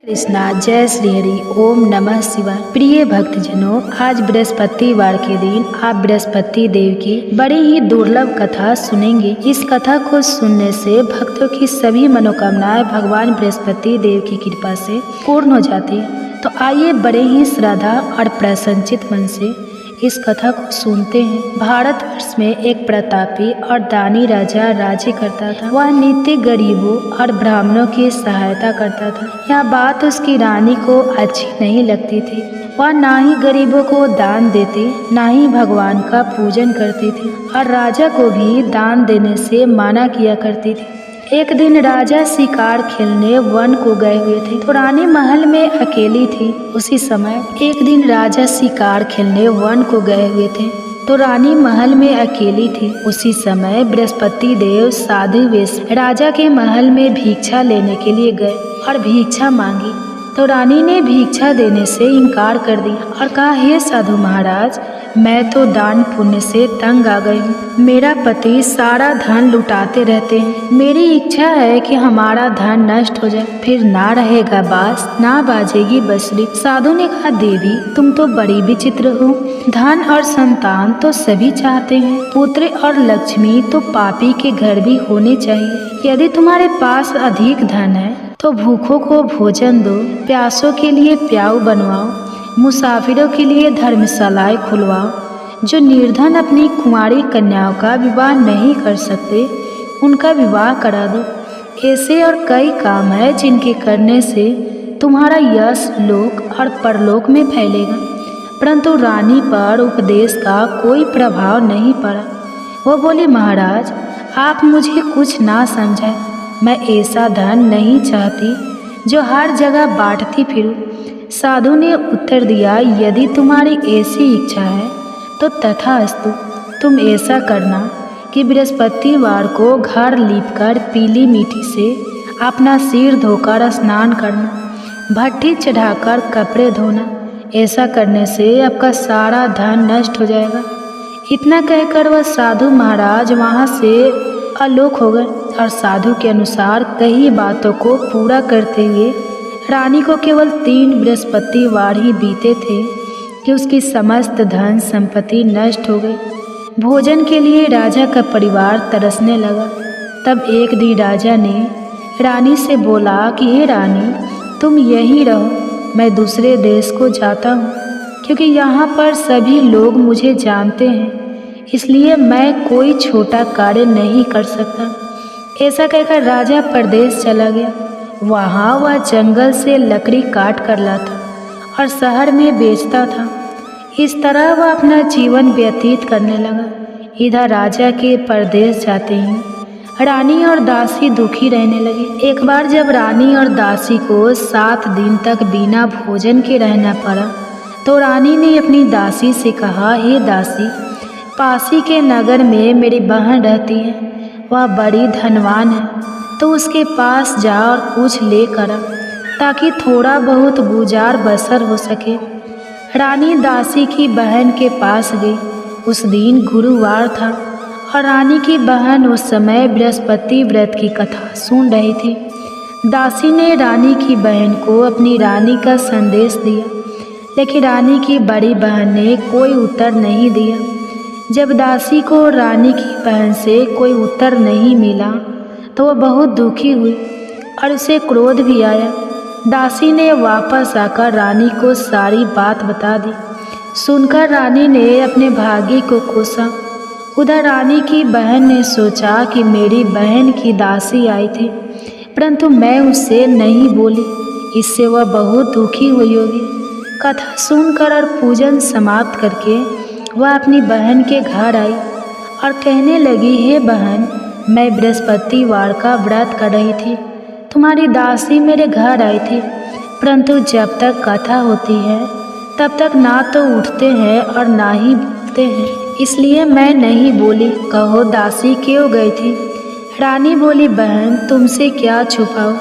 कृष्णा जय श्री हरि ओम नमः शिवाय। प्रिय भक्तजनों, आज बृहस्पतिवार के दिन आप बृहस्पति देव की बड़ी ही दुर्लभ कथा सुनेंगे। इस कथा को सुनने से भक्तों की सभी मनोकामनाएं भगवान बृहस्पति देव की कृपा से पूर्ण हो जाती है। तो आइए बड़े ही श्रद्धा और प्रसन्नचित मन से इस कथा को सुनते हैं। भारतवर्ष में एक प्रतापी और दानी राजा राज्य करता था। वह नित्य गरीबों और ब्राह्मणों की सहायता करता था। यह बात उसकी रानी को अच्छी नहीं लगती थी। वह ना ही गरीबों को दान देती, ना ही भगवान का पूजन करती थी और राजा को भी दान देने से मना किया करती थी। एक दिन राजा शिकार खेलने वन को गए हुए थे तो रानी महल में अकेली थी। उसी समय एक दिन राजा शिकार खेलने वन को गए हुए थे तो रानी महल में अकेली थी। उसी समय बृहस्पति देव साधु वेश राजा के महल में भिक्षा लेने के लिए गए और भिक्षा मांगी तो रानी ने भिक्षा देने से इनकार कर दिया और कहा, हे साधु महाराज, मैं तो दान पुण्य से तंग आ गई हूँ। मेरा पति सारा धन लुटाते रहते हैं। मेरी इच्छा है कि हमारा धन नष्ट हो जाए, फिर ना रहेगा बांस ना बाजेगी बंसुरी। साधु ने कहा, देवी तुम तो बड़ी विचित्र हो। धन और संतान तो सभी चाहते हैं, पुत्र और लक्ष्मी तो पापी के घर भी होने चाहिए। यदि तुम्हारे पास अधिक धन है तो भूखों को भोजन दो, प्यासों के लिए प्याऊ बनवाओ, मुसाफिरों के लिए धर्मशालाएं खुलवाओ। जो निर्धन अपनी कुंवारी कन्याओं का विवाह नहीं कर सकते उनका विवाह करा दो। ऐसे और कई काम है जिनके करने से तुम्हारा यश लोक और परलोक में फैलेगा। परंतु रानी पर उपदेश का कोई प्रभाव नहीं पड़ा। वो बोली, महाराज आप मुझे कुछ ना समझाए। मैं ऐसा धन नहीं चाहती जो हर जगह बांटती फिरूं। साधु ने उत्तर दिया, यदि तुम्हारी ऐसी इच्छा है तो तथास्तु। तुम ऐसा करना कि बृहस्पतिवार को घर लीपकर पीली मिट्टी से अपना सिर धोकर स्नान करना, भट्टी चढ़ाकर कपड़े धोना। ऐसा करने से आपका सारा धन नष्ट हो जाएगा। इतना कहकर वह साधु महाराज वहाँ से आलोक हो गए और साधु के अनुसार कई बातों को पूरा करते हुए रानी को केवल 3 बृहस्पतिवार ही बीते थे कि उसकी समस्त धन संपत्ति नष्ट हो गई। भोजन के लिए राजा का परिवार तरसने लगा। तब एक दिन राजा ने रानी से बोला कि हे रानी, तुम यहीं रहो, मैं दूसरे देश को जाता हूँ, क्योंकि यहाँ पर सभी लोग मुझे जानते हैं, इसलिए मैं कोई छोटा कार्य नहीं कर सकता। ऐसा कहकर राजा परदेश चला गया। वहाँ वह जंगल से लकड़ी काट कर लाता और शहर में बेचता था। इस तरह वह अपना जीवन व्यतीत करने लगा। इधर राजा के परदेश जाते ही रानी और दासी दुखी रहने लगी। एक बार जब रानी और दासी को 7 दिन तक बिना भोजन के रहना पड़ा तो रानी ने अपनी दासी से कहा, हे दासी, पासी के नगर में मेरी बहन रहती है, वह बड़ी धनवान है, तो उसके पास जा और कुछ लेकर आ, ताकि थोड़ा बहुत गुजार बसर हो सके। रानी दासी की बहन के पास गई। उस दिन गुरुवार था और रानी की बहन उस समय बृहस्पति व्रत की कथा सुन रही थी। दासी ने रानी की बहन को अपनी रानी का संदेश दिया, लेकिन रानी की बड़ी बहन ने कोई उत्तर नहीं दिया। जब दासी को रानी की बहन से कोई उत्तर नहीं मिला तो वह बहुत दुखी हुई और उसे क्रोध भी आया। दासी ने वापस आकर रानी को सारी बात बता दी। सुनकर रानी ने अपने भाग्य को कोसा। उधर रानी की बहन ने सोचा कि मेरी बहन की दासी आई थी, परंतु मैं उससे नहीं बोली, इससे वह बहुत दुखी हुई होगी। कथा सुनकर और पूजन समाप्त करके वह अपनी बहन के घर आई और कहने लगी, हे बहन, मैं बृहस्पतिवार का व्रत कर रही थी, तुम्हारी दासी मेरे घर आई थी, परंतु जब तक कथा होती है तब तक ना तो उठते हैं और ना ही बोलते हैं, इसलिए मैं नहीं बोली। कहो दासी क्यों गई थी? रानी बोली, बहन तुमसे क्या छुपाओ,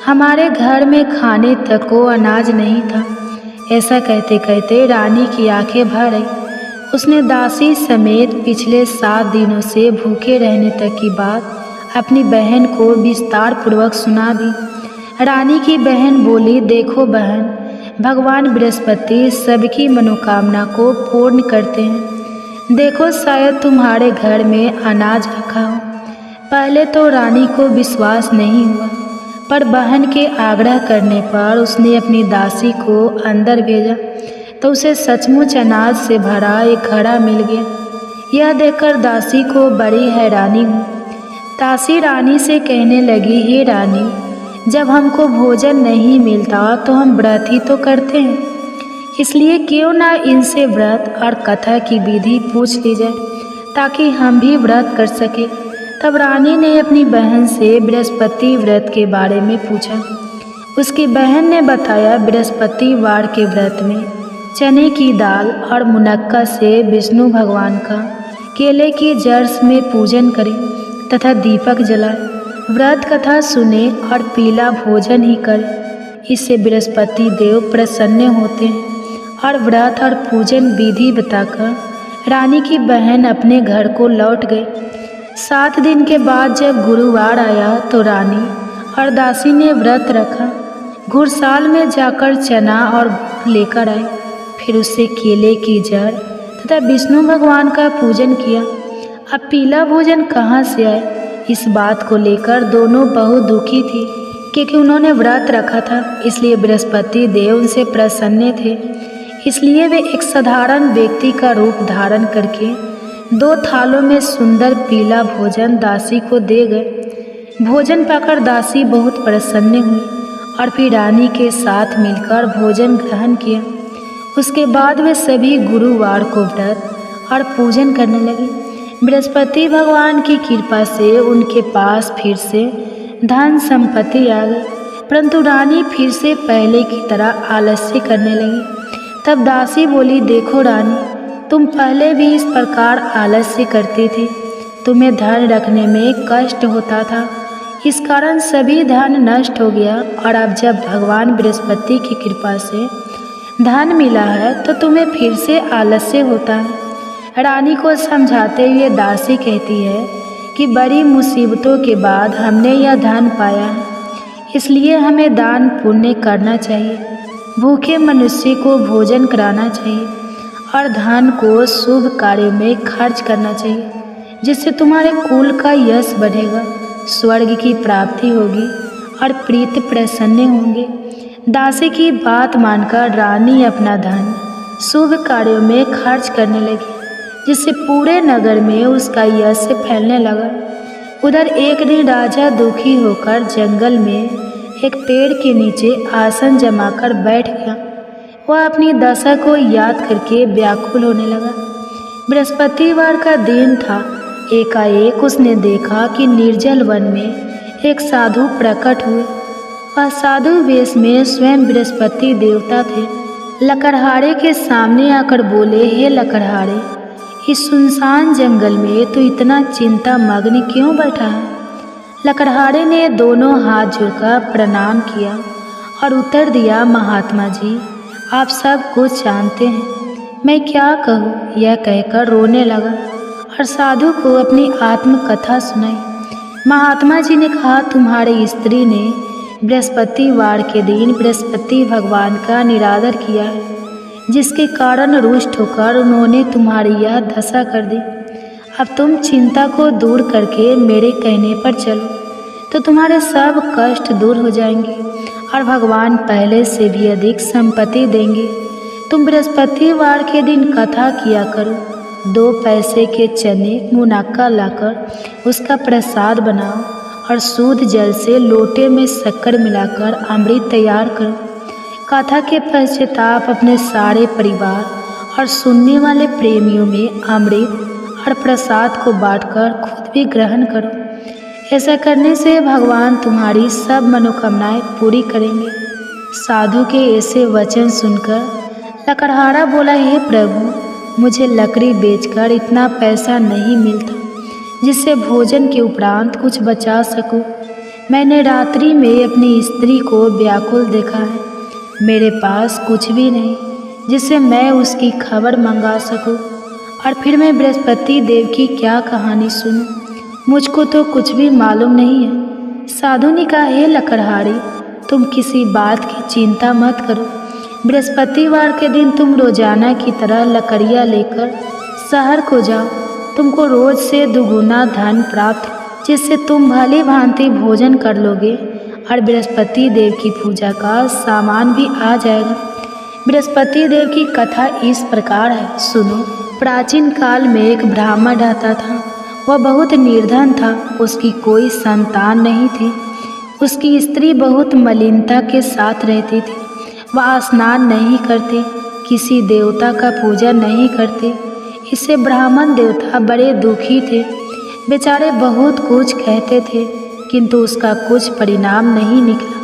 हमारे घर में खाने तक को अनाज नहीं था। ऐसा कहते कहते रानी की आंखें भर आई। उसने दासी समेत पिछले 7 दिनों से भूखे रहने तक की बात अपनी बहन को विस्तार पूर्वक सुना दी। रानी की बहन बोली, देखो बहन, भगवान बृहस्पति सबकी मनोकामना को पूर्ण करते हैं। देखो शायद तुम्हारे घर में अनाज रखा हो। पहले तो रानी को विश्वास नहीं हुआ, पर बहन के आग्रह करने पर उसने अपनी दासी को अंदर भेजा तो उसे सचमुच अनाज से भरा एक घड़ा मिल गया। यह देखकर दासी को बड़ी हैरानी हुई। दासी रानी से कहने लगी, हे रानी, जब हमको भोजन नहीं मिलता तो हम व्रत ही तो करते हैं, इसलिए क्यों ना इनसे व्रत और कथा की विधि पूछ ली जाए ताकि हम भी व्रत कर सके। तब रानी ने अपनी बहन से बृहस्पति व्रत के बारे में पूछा। उसकी बहन ने बताया, बृहस्पतिवार के व्रत में चने की दाल और मुनक्का से विष्णु भगवान का केले की जड़ में पूजन करें तथा दीपक जलाए, व्रत कथा सुने और पीला भोजन ही करें। इससे बृहस्पति देव प्रसन्न होते हैं। और व्रत और पूजन विधि बताकर रानी की बहन अपने घर को लौट गई। 7 दिन के बाद जब गुरुवार आया तो रानी और दासी ने व्रत रखा। घुड़साल में जाकर चना और गुड़ लेकर आए, फिर उससे केले की जड़ तथा विष्णु भगवान का पूजन किया। अब पीला भोजन कहाँ से आए, इस बात को लेकर दोनों बहुत दुखी थी, क्योंकि उन्होंने व्रत रखा था, इसलिए बृहस्पति देव उनसे प्रसन्न थे। इसलिए वे एक साधारण व्यक्ति का रूप धारण करके 2 थालों में सुंदर पीला भोजन दासी को दे गए। भोजन पाकर दासी बहुत प्रसन्न हुई और फिर रानी के साथ मिलकर भोजन ग्रहण किया। उसके बाद वे सभी गुरुवार को व्रत और पूजन करने लगे। बृहस्पति भगवान की कृपा से उनके पास फिर से धन संपत्ति आ गई, परंतु रानी फिर से पहले की तरह आलस्य करने लगी। तब दासी बोली, देखो रानी, तुम पहले भी इस प्रकार आलस्य करती थी। तुम्हें धन रखने में कष्ट होता था, इस कारण सभी धन नष्ट हो गया, और अब जब भगवान बृहस्पति की कृपा से धन मिला है तो तुम्हें फिर से आलस्य होता है। रानी को समझाते हुए दासी कहती है कि बड़ी मुसीबतों के बाद हमने यह धन पाया है, इसलिए हमें दान पुण्य करना चाहिए, भूखे मनुष्य को भोजन कराना चाहिए और धन को शुभ कार्यों में खर्च करना चाहिए, जिससे तुम्हारे कुल का यश बढ़ेगा, स्वर्ग की प्राप्ति होगी और प्रीत प्रसन्न होंगे। दासी की बात मानकर रानी अपना धन शुभ कार्यों में खर्च करने लगी, जिससे पूरे नगर में उसका यश फैलने लगा। उधर एक दिन राजा दुखी होकर जंगल में एक पेड़ के नीचे आसन जमाकर बैठ गया। वह अपनी दशा को याद करके व्याकुल होने लगा। बृहस्पतिवार का दिन था। एकाएक उसने देखा कि निर्जल वन में एक साधु प्रकट हुए। वह साधु वेश में स्वयं बृहस्पति देवता थे। लकड़हारे के सामने आकर बोले, हे लकड़हारे, इस सुनसान जंगल में तो इतना चिंता मग्न क्यों बैठा है? लकड़हारे ने दोनों हाथ जोड़कर प्रणाम किया और उत्तर दिया, महात्मा जी, आप सब कुछ जानते हैं, मैं क्या कहूँ? यह कहकर रोने लगा और साधु को अपनी आत्मकथा सुनाई। महात्मा जी ने कहा, तुम्हारी स्त्री ने बृहस्पतिवार के दिन बृहस्पति भगवान का निरादर किया है, जिसके कारण रुष्ट होकर उन्होंने तुम्हारी यह दशा कर दी। अब तुम चिंता को दूर करके मेरे कहने पर चलो तो तुम्हारे सब कष्ट दूर हो जाएंगे और भगवान पहले से भी अधिक संपत्ति देंगे। तुम बृहस्पतिवार के दिन कथा किया करो। 2 पैसे के चने मुनक्का लाकर उसका प्रसाद बनाओ और शुद्ध जल से लोटे में शक्कर मिलाकर अमृत तैयार करो। कथा के पश्चाताप अपने सारे परिवार और सुनने वाले प्रेमियों में अमृत और प्रसाद को बांटकर खुद भी ग्रहण करो। ऐसा करने से भगवान तुम्हारी सब मनोकामनाएं पूरी करेंगे। साधु के ऐसे वचन सुनकर लकड़हारा बोला, हे प्रभु, मुझे लकड़ी बेचकर इतना पैसा नहीं मिलता जिससे भोजन के उपरांत कुछ बचा सकूं। मैंने रात्रि में अपनी स्त्री को व्याकुल देखा है। मेरे पास कुछ भी नहीं जिससे मैं उसकी खबर मंगा सकूं, और फिर मैं बृहस्पति देव की क्या कहानी सुनूं? मुझको तो कुछ भी मालूम नहीं है। साधु ने कहा, हे लकड़हारी, तुम किसी बात की चिंता मत करो। बृहस्पतिवार के दिन तुम रोजाना की तरह लकड़ियाँ लेकर शहर को जाओ। तुमको रोज से दुगुना धन प्राप्त, जिससे तुम भली भांति भोजन कर लोगे और बृहस्पति देव की पूजा का सामान भी आ जाएगा। बृहस्पति देव की कथा इस प्रकार है, सुनो। प्राचीन काल में एक ब्राह्मण रहता था। वह बहुत निर्धन था, उसकी कोई संतान नहीं थी। उसकी स्त्री बहुत मलिनता के साथ रहती थी। वह स्नान नहीं करते, किसी देवता का पूजा नहीं करते। इससे ब्राह्मण देवता बड़े दुखी थे। बेचारे बहुत कुछ कहते थे, किंतु उसका कुछ परिणाम नहीं निकला।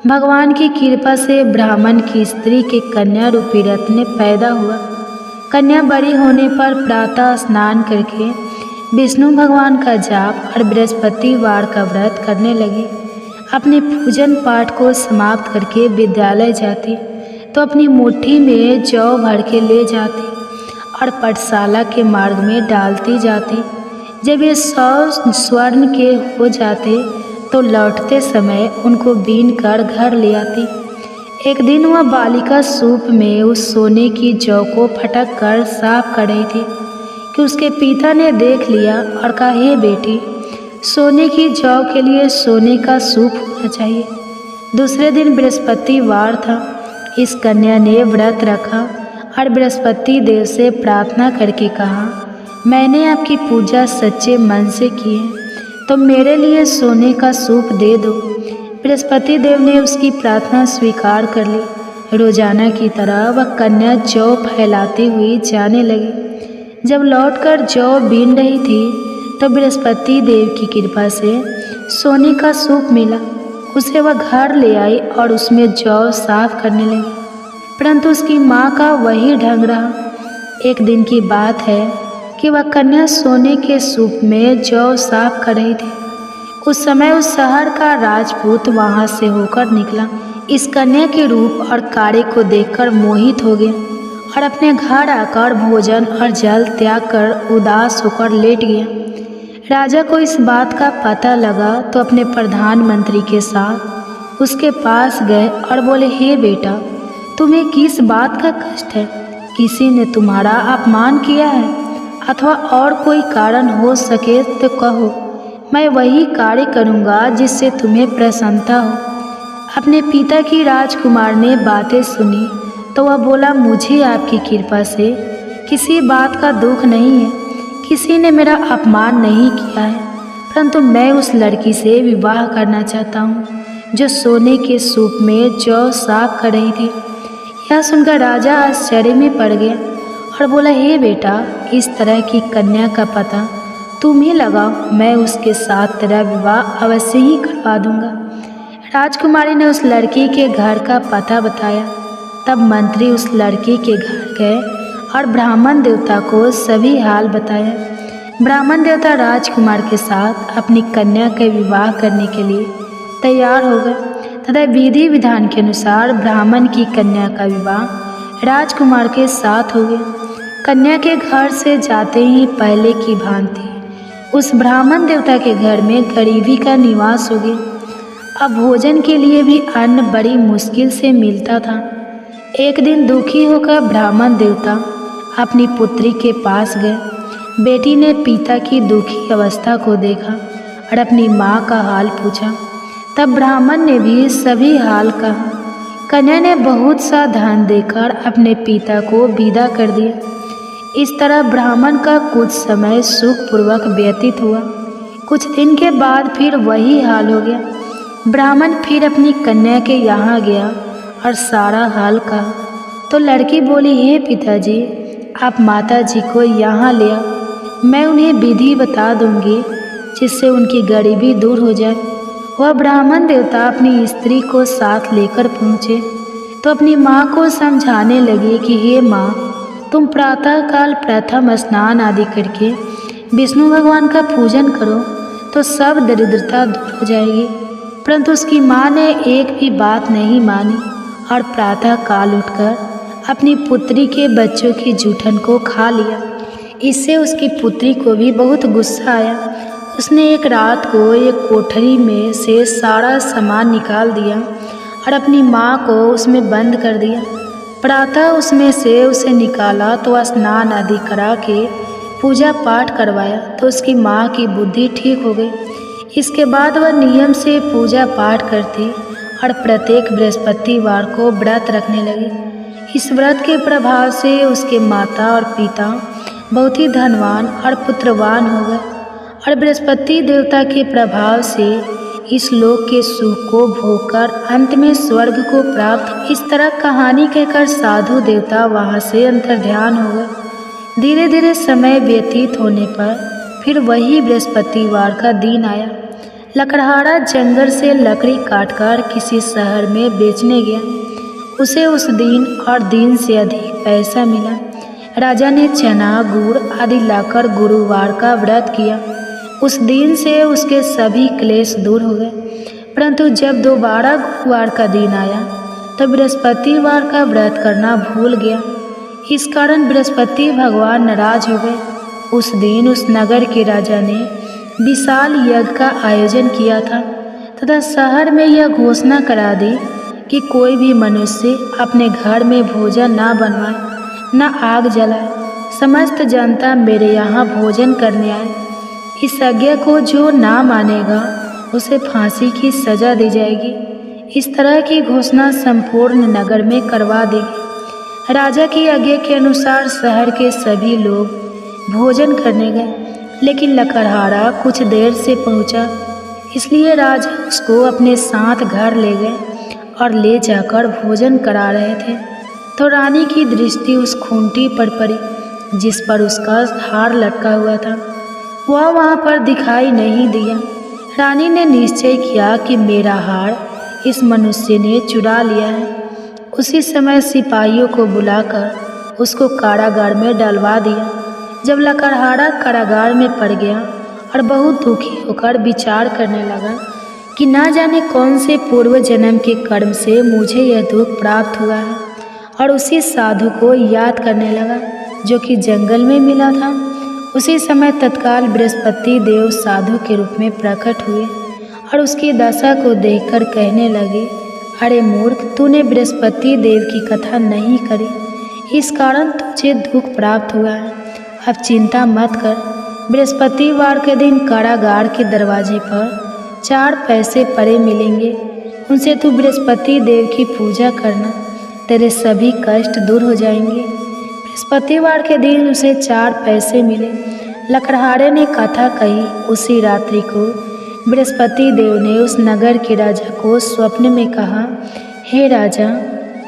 भगवान की कृपा से ब्राह्मण की स्त्री के कन्या रूपी रत्न पैदा हुआ। कन्या बड़ी होने पर प्रातः स्नान करके विष्णु भगवान का जाप और बृहस्पतिवार का व्रत करने लगी। अपने पूजन पाठ को समाप्त करके विद्यालय जाती तो अपनी मुट्ठी में जौ भर के ले जाती और पाठशाला के मार्ग में डालती जाती। जब ये 100 स्वर्ण के हो जाते तो लौटते समय उनको बीन कर घर ले आती। एक दिन वह बालिका सूप में उस सोने की जौ को फटक कर साफ कर रही थी कि उसके पिता ने देख लिया और कहा, हे बेटी, सोने की जौ के लिए सोने का सूप होना चाहिए। दूसरे दिन बृहस्पतिवार था। इस कन्या ने व्रत रखा और बृहस्पति देव से प्रार्थना करके कहा, मैंने आपकी पूजा सच्चे मन से की है, तो मेरे लिए सोने का सूप दे दो। बृहस्पति देव ने उसकी प्रार्थना स्वीकार कर ली। रोजाना की तरह वह कन्या जौ फैलाती हुई जाने लगी। जब लौटकर जौ बीन रही थी तो बृहस्पति देव की कृपा से सोने का सूप मिला। उसे वह घर ले आई और उसमें जौ साफ करने लगी, परंतु उसकी माँ का वही ढंग रहा। एक दिन की बात है कि वह कन्या सोने के सूप में जौ साफ कर रही थी। उस समय उस शहर का राजपूत वहां से होकर निकला। इस कन्या के रूप और कार्य को देखकर मोहित हो गया और अपने घर आकर भोजन और जल त्याग कर उदास होकर लेट गया। राजा को इस बात का पता लगा तो अपने प्रधानमंत्री के साथ उसके पास गए और बोले, हे बेटा, तुम्हें किस बात का कष्ट है? किसी ने तुम्हारा अपमान किया है अथवा और कोई कारण हो सके तो कहो, मैं वही कार्य करूँगा जिससे तुम्हें प्रसन्नता हो। अपने पिता की राजकुमार ने बातें सुनी तो वह बोला, मुझे आपकी कृपा से किसी बात का दुख नहीं है। किसी ने मेरा अपमान नहीं किया है, परंतु मैं उस लड़की से विवाह करना चाहता हूँ जो सोने के सूप में जौ साफ कर रही थी। यह सुनकर राजा आश्चर्य में पड़ गया और बोला, हे बेटा, इस तरह की कन्या का पता तुम ही लगाओ, मैं उसके साथ तेरा विवाह अवश्य ही करवा दूंगा। राजकुमारी ने उस लड़की के घर का पता बताया। तब मंत्री उस लड़की के घर गए और ब्राह्मण देवता को सभी हाल बताया। ब्राह्मण देवता राजकुमार के साथ अपनी कन्या के विवाह करने के लिए तैयार हो गए तथा विधि विधान के अनुसार ब्राह्मण की कन्या का विवाह राजकुमार के साथ हो गया। कन्या के घर से जाते ही पहले की भांति उस ब्राह्मण देवता के घर में गरीबी का निवास हो गया। अब भोजन के लिए भी अन्न बड़ी मुश्किल से मिलता था। एक दिन दुखी होकर ब्राह्मण देवता अपनी पुत्री के पास गए। बेटी ने पिता की दुखी अवस्था को देखा और अपनी माँ का हाल पूछा। तब ब्राह्मण ने भी सभी हाल कहा। कन्या ने बहुत सा धन देकर अपने पिता को विदा कर दिया। इस तरह ब्राह्मण का कुछ समय सुखपूर्वक व्यतीत हुआ। कुछ दिन के बाद फिर वही हाल हो गया। ब्राह्मण फिर अपनी कन्या के यहाँ गया और सारा हाल कहा तो लड़की बोली, हे पिताजी, आप माताजी को यहाँ ले आओ, मैं उन्हें विधि बता दूंगी जिससे उनकी गरीबी दूर हो जाए। वह ब्राह्मण देवता अपनी स्त्री को साथ लेकर पहुँचे तो अपनी माँ को समझाने लगे कि हे माँ, तुम प्रातःकाल प्रथम स्नान आदि करके विष्णु भगवान का पूजन करो तो सब दरिद्रता दूर हो जाएगी। परंतु उसकी माँ ने एक भी बात नहीं मानी और प्रातःकाल उठकर अपनी पुत्री के बच्चों की जूठन को खा लिया। इससे उसकी पुत्री को भी बहुत गुस्सा आया। उसने एक रात को एक कोठरी में से सारा सामान निकाल दिया और अपनी माँ को उसमें बंद कर दिया। प्रातः उसमें से उसे निकाला तो स्नान आदि करा के पूजा पाठ करवाया तो उसकी माँ की बुद्धि ठीक हो गई। इसके बाद वह नियम से पूजा पाठ करती और प्रत्येक बृहस्पतिवार को व्रत रखने लगी। इस व्रत के प्रभाव से उसके माता और पिता बहुत ही धनवान और पुत्रवान हो गए और बृहस्पति देवता के प्रभाव से इस लोक के सुख को भोगकर अंत में स्वर्ग को प्राप्त। इस तरह कहानी कहकर साधु देवता वहाँ से अंतर्ध्यान हो गए। धीरे धीरे समय व्यतीत होने पर फिर वही बृहस्पतिवार का दिन आया। लकड़हारा जंगल से लकड़ी काटकर किसी शहर में बेचने गया। उसे उस दिन और दिन से अधिक पैसा मिला। राजा ने चना गुड़ आदि लाकर गुरुवार का व्रत किया। उस दिन से उसके सभी क्लेश दूर हो गए। परंतु जब दोबारा गुरुवार का दिन आया तो बृहस्पतिवार का व्रत करना भूल गया। इस कारण बृहस्पति भगवान नाराज हो गए। उस दिन उस नगर के राजा ने विशाल यज्ञ का आयोजन किया था तथा शहर में यह घोषणा करा दी कि कोई भी मनुष्य अपने घर में भोजन ना बनवाए, न आग जलाए। समस्त जनता मेरे यहाँ भोजन करने आए। इस आज्ञा को जो ना मानेगा उसे फांसी की सजा दी जाएगी। इस तरह की घोषणा संपूर्ण नगर में करवा देगी। राजा की आज्ञा के अनुसार शहर के सभी लोग भोजन करने गए, लेकिन लकड़हारा कुछ देर से पहुंचा, इसलिए राजा उसको अपने साथ घर ले गए और ले जाकर भोजन करा रहे थे तो रानी की दृष्टि उस खूंटी पर पड़ी जिस पर उसका हार लटका हुआ था। वह वहाँ पर दिखाई नहीं दिया। रानी ने निश्चय किया कि मेरा हार इस मनुष्य ने चुरा लिया है। उसी समय सिपाहियों को बुलाकर उसको कारागार में डलवा दिया। जब लकड़हारा कारागार में पड़ गया और बहुत दुखी होकर विचार करने लगा कि ना जाने कौन से पूर्व जन्म के कर्म से मुझे यह दुख प्राप्त हुआ है, और उसी साधु को याद करने लगा जो कि जंगल में मिला था। उसी समय तत्काल बृहस्पति देव साधु के रूप में प्रकट हुए और उसकी दशा को देखकर कहने लगे, अरे मूर्ख, तूने बृहस्पति देव की कथा नहीं करी, इस कारण तुझे दुख प्राप्त हुआ है। अब चिंता मत कर। बृहस्पतिवार के दिन कारागार के दरवाजे पर 4 पैसे पड़े मिलेंगे, उनसे तू बृहस्पति देव की पूजा करना, तेरे सभी कष्ट दूर हो जाएंगे। बृहस्पतिवार के दिन उसे 4 पैसे मिले। लकड़हारे ने कथा कही। उसी रात्रि को बृहस्पति देव ने उस नगर के राजा को स्वप्न में कहा, हे राजा,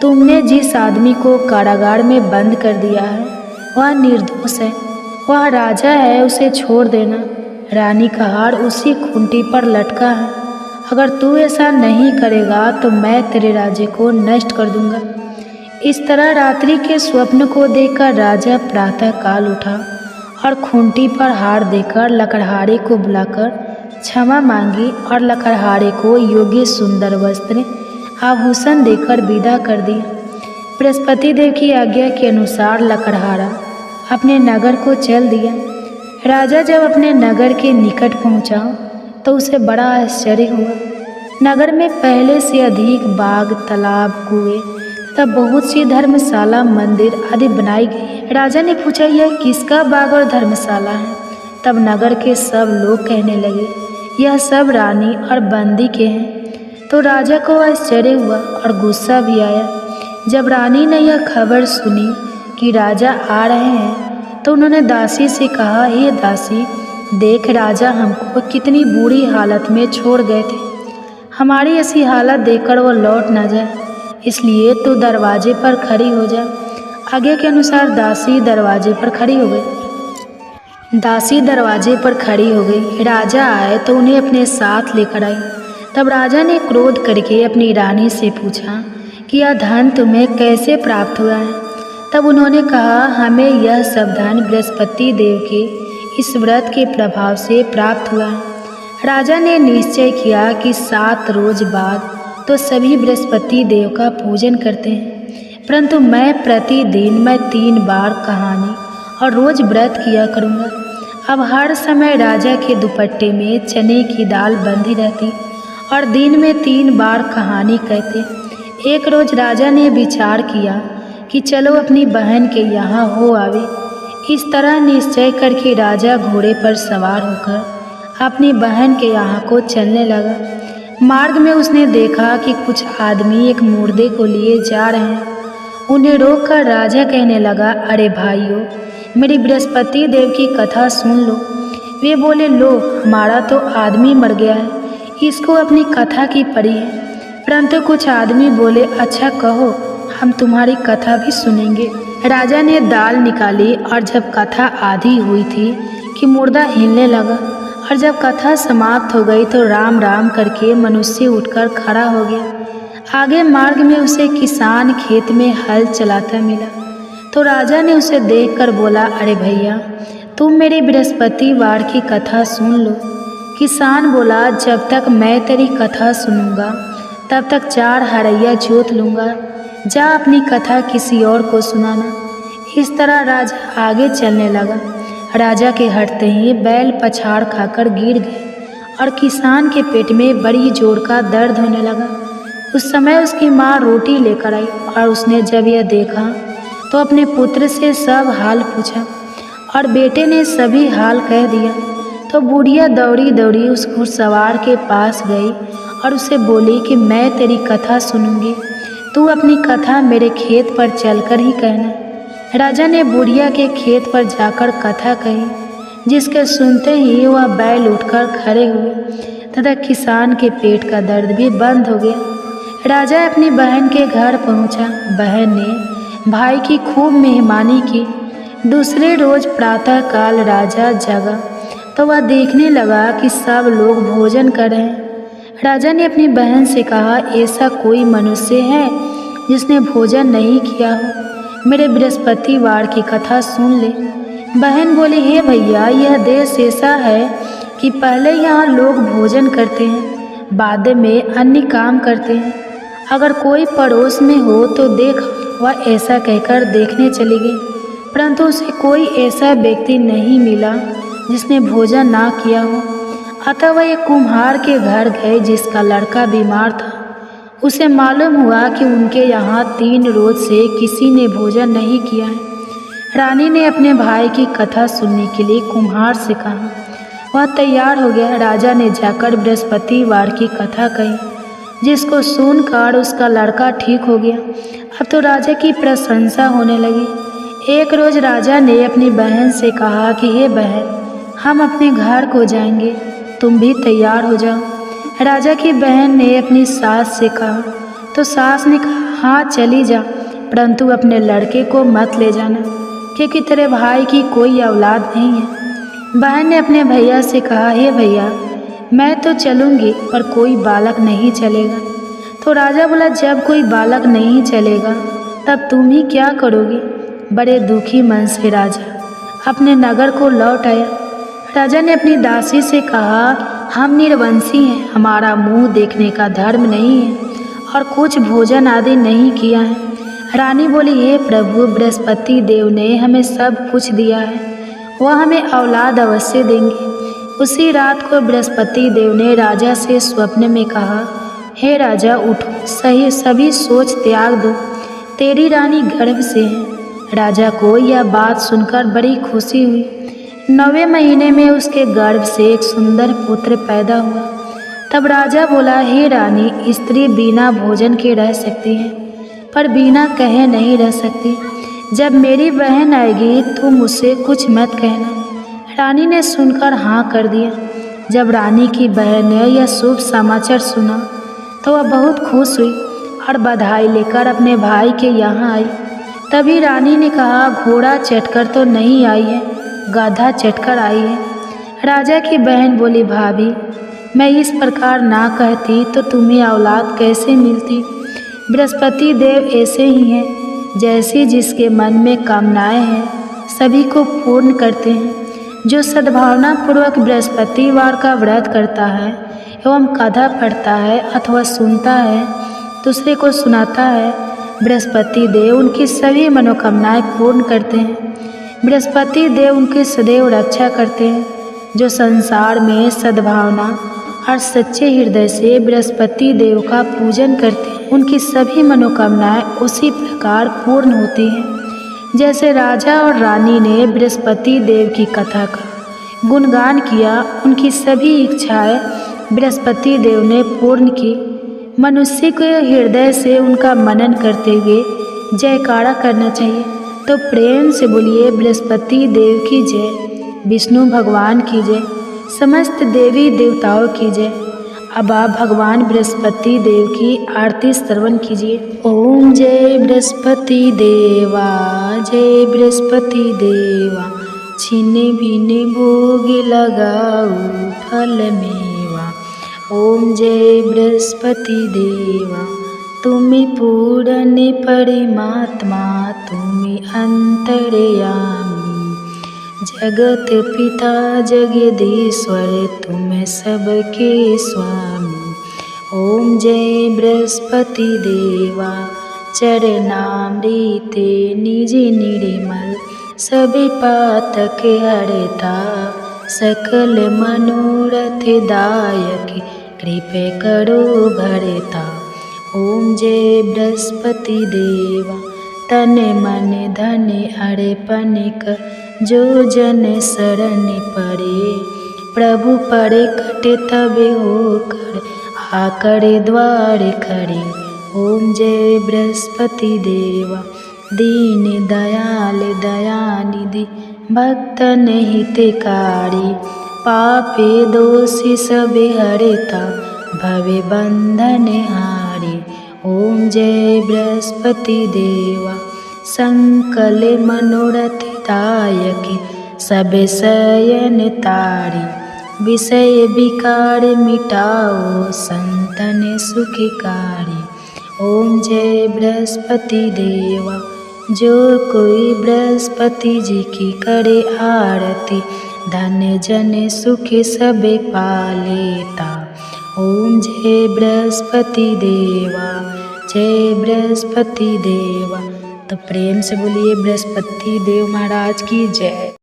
तुमने जिस आदमी को कारागार में बंद कर दिया है वह निर्दोष है, वह राजा है, उसे छोड़ देना। रानी का हार उसी खूंटी पर लटका है। अगर तू ऐसा नहीं करेगा तो मैं तेरे राज्य को नष्ट कर दूंगा। इस तरह रात्रि के स्वप्न को देखकर राजा प्रातः काल उठा और खूंटी पर हार देकर लकड़हारे को बुलाकर क्षमा मांगी और लकड़हारे को योग्य सुंदर वस्त्र आभूषण देकर विदा कर दिया। बृहस्पति देव की आज्ञा के अनुसार लकड़हारा अपने नगर को चल दिया। राजा जब अपने नगर के निकट पहुंचा तो उसे बड़ा आश्चर्य हुआ। नगर में पहले से अधिक बाग, तालाब, कुएं तथा बहुत सी धर्मशाला, मंदिर आदि बनाई गई। राजा ने पूछा, यह किसका बाग और धर्मशाला है? तब नगर के सब लोग कहने लगे, यह सब रानी और बंदी के हैं। तो राजा को आश्चर्य हुआ और गुस्सा भी आया। जब रानी ने यह खबर सुनी कि राजा आ रहे हैं तो उन्होंने दासी से कहा, हे दासी, देख राजा हमको कितनी बुरी हालत में छोड़ गए थे। हमारी ऐसी हालत देखकर वो लौट ना जाए, इसलिए तू दरवाजे पर खड़ी हो जा। आगे के अनुसार दासी दरवाजे पर खड़ी हो गई। दासी दरवाजे पर खड़ी हो गई। राजा आए तो उन्हें अपने साथ लेकर आई। तब राजा ने क्रोध करके अपनी रानी से पूछा कि यह धन तुम्हें कैसे प्राप्त हुआ है? तब उन्होंने कहा, हमें यह सब धन बृहस्पति देव के इस व्रत के प्रभाव से प्राप्त हुआ है। राजा ने निश्चय किया कि 7 रोज बाद तो सभी बृहस्पति देव का पूजन करते हैं, परंतु मैं प्रतिदिन 3 बार कहानी और रोज व्रत किया करूँगा। अब हर समय राजा के दुपट्टे में चने की दाल बंधी रहती और दिन में 3 बार कहानी कहते। एक रोज राजा ने विचार किया कि चलो अपनी बहन के यहाँ हो आवे। इस तरह निश्चय करके राजा घोड़े पर सवार होकर अपनी बहन के यहाँ को चलने लगा। मार्ग में उसने देखा कि कुछ आदमी एक मुर्दे को लिए जा रहे हैं। उन्हें रोककर राजा कहने लगा, अरे भाइयों, मेरी बृहस्पति देव की कथा सुन लो। वे बोले, लो, हमारा तो आदमी मर गया है, इसको अपनी कथा की पड़ी है। परंतु कुछ आदमी बोले, अच्छा कहो, हम तुम्हारी कथा भी सुनेंगे। राजा ने दाल निकाली और जब कथा आधी हुई थी कि मुर्दा हिलने लगा और जब कथा समाप्त हो गई तो राम राम करके मनुष्य उठकर खड़ा हो गया। आगे मार्ग में उसे किसान खेत में हल चलाता मिला तो राजा ने उसे देखकर बोला, अरे भैया, तुम मेरी बृहस्पतिवार की कथा सुन लो। किसान बोला, जब तक मैं तेरी कथा सुनूंगा तब तक 4 हरैया जोत लूँगा, जा अपनी कथा किसी और को सुनाना। इस तरह राजा आगे चलने लगा। राजा के हटते ही बैल पछाड़ खाकर गिर गए और किसान के पेट में बड़ी जोर का दर्द होने लगा। उस समय उसकी माँ रोटी लेकर आई और उसने जब यह देखा तो अपने पुत्र से सब हाल पूछा और बेटे ने सभी हाल कह दिया। तो बुढ़िया दौड़ी दौड़ी उस घुड़सवार के पास गई और उसे बोली कि मैं तेरी कथा सुनूंगी, तू अपनी कथा मेरे खेत पर चलकर ही कहना। राजा ने बुढ़िया के खेत पर जाकर कथा कही, जिसके सुनते ही वह बैल उठकर खड़े हुए तथा किसान के पेट का दर्द भी बंद हो गया। राजा अपनी बहन के घर पहुंचा। बहन ने भाई की खूब मेहमानी की। दूसरे रोज प्रातःकाल राजा जगा तो वह देखने लगा कि सब लोग भोजन कर रहे हैं। राजा ने अपनी बहन से कहा, ऐसा कोई मनुष्य है जिसने भोजन नहीं किया हो? मेरे बृहस्पतिवार की कथा सुन ले। बहन बोली, हे भैया, यह देश ऐसा है कि पहले यहाँ लोग भोजन करते हैं, बाद में अन्य काम करते हैं। अगर कोई पड़ोस में हो तो देख। वह ऐसा कहकर देखने चली गई, परंतु उसे कोई ऐसा व्यक्ति नहीं मिला जिसने भोजन ना किया हो। अतः वह एक कुम्हार के घर गए जिसका लड़का बीमार था। उसे मालूम हुआ कि उनके यहाँ 3 रोज से किसी ने भोजन नहीं किया है। रानी ने अपने भाई की कथा सुनने के लिए कुम्हार से कहा। वह तैयार हो गया। राजा ने जाकर बृहस्पतिवार की कथा कही, जिसको सुनकर उसका लड़का ठीक हो गया। अब तो राजा की प्रशंसा होने लगी। एक रोज राजा ने अपनी बहन से कहा कि हे बहन, हम अपने घर को जाएंगे, तुम भी तैयार हो जाओ। राजा की बहन ने अपनी सास से कहा तो सास ने कहा, हाँ चली जा, परंतु अपने लड़के को मत ले जाना, क्योंकि तेरे भाई की कोई औलाद नहीं है। बहन ने अपने भैया से कहा, हे भैया, मैं तो चलूँगी पर कोई बालक नहीं चलेगा। तो राजा बोला, जब कोई बालक नहीं चलेगा तब तुम ही क्या करोगे? बड़े दुखी मन से राजा अपने नगर को लौट आया। राजा ने अपनी दासी से कहा, हम निर्वंशी हैं, हमारा मुंह देखने का धर्म नहीं है और कुछ भोजन आदि नहीं किया है। रानी बोली, हे प्रभु, बृहस्पति देव ने हमें सब कुछ दिया है, वह हमें औलाद अवश्य देंगे। उसी रात को बृहस्पति देव ने राजा से स्वप्न में कहा, हे राजा, उठो, सभी सोच त्याग दो, तेरी रानी गर्भ से है। राजा को यह बात सुनकर बड़ी खुशी हुई। 9वें महीने में उसके गर्भ से एक सुंदर पुत्र पैदा हुआ। तब राजा बोला, हे रानी, स्त्री बिना भोजन के रह सकती है, पर बिना कहे नहीं रह सकती। जब मेरी बहन आएगी तो मुझसे कुछ मत कहना। रानी ने सुनकर हाँ कर दिया। जब रानी की बहन ने यह शुभ समाचार सुना तो वह बहुत खुश हुई और बधाई लेकर अपने भाई के यहाँ आई। तभी रानी ने कहा, घोड़ा चढ़कर तो नहीं आई है, गधा चढ़कर आई है। राजा की बहन बोली, भाभी, मैं इस प्रकार ना कहती तो तुम्हें औलाद कैसे मिलती? बृहस्पति देव ऐसे ही हैं, जैसी जिसके मन में कामनाएं हैं सभी को पूर्ण करते हैं। जो सद्भावना पूर्वक बृहस्पतिवार का व्रत करता है एवं कथा पढ़ता है अथवा सुनता है, दूसरे को सुनाता है, बृहस्पति देव उनकी सभी मनोकामनाएं पूर्ण करते हैं। बृहस्पति देव उनकी सदैव रक्षा करते हैं। जो संसार में सद्भावना और सच्चे हृदय से बृहस्पति देव का पूजन करते हैं, उनकी सभी मनोकामनाएं उसी प्रकार पूर्ण होती हैं। जैसे राजा और रानी ने बृहस्पति देव की कथा का गुणगान किया, उनकी सभी इच्छाएं बृहस्पति देव ने पूर्ण की। मनुष्य के हृदय से उनका मनन करते हुए जयकारा करना चाहिए। तो प्रेम से बोलिए बृहस्पति देव की जय, विष्णु भगवान की जय, समस्त देवी देवताओं की जय। अब आप भगवान बृहस्पति देव की आरती श्रवण कीजिए। ओम जय बृहस्पति देवा, जय बृहस्पति देवा, छीने बीने भोग लगाऊ फल मेवा। ओम जय बृहस्पति देवा, तुम्हें पूर्ण परमात्मा, तुम्हें अंतर्यामी, जगत पिता जगदीश्वर, तुम सबके स्वामी। ओम जय बृहस्पति देवा, चरणामृते निज निर्मल, सभी पातक हरता, सकल मनोरथ दायक, कृपे करो भरता। ओम जय बृहस्पति देवा, तन मन धन अर्पण कर, जो जन शरण पड़े, प्रभु पड़े कटे तब होकर, आकर द्वार खड़े। ओम जय बृहस्पति देवा, दीन दयाल दयानिधि, भक्तन हितकारी, पापे दोषी सबे हरता, भवे बंधन हारी। ओम जय बृहस्पति देवा, संकल मनोरथ दायक, सब शयन तारी, विषय विकार मिटाओ, संतन सुखकारी। ओम जय बृहस्पति देवा, जो कोई बृहस्पति जी की करे आरती, धन जन सुख सबे पालेता। ओम जय बृहस्पति देवा, जय बृहस्पति देवा। तो प्रेम से बोलिए बृहस्पति देव महाराज की जय।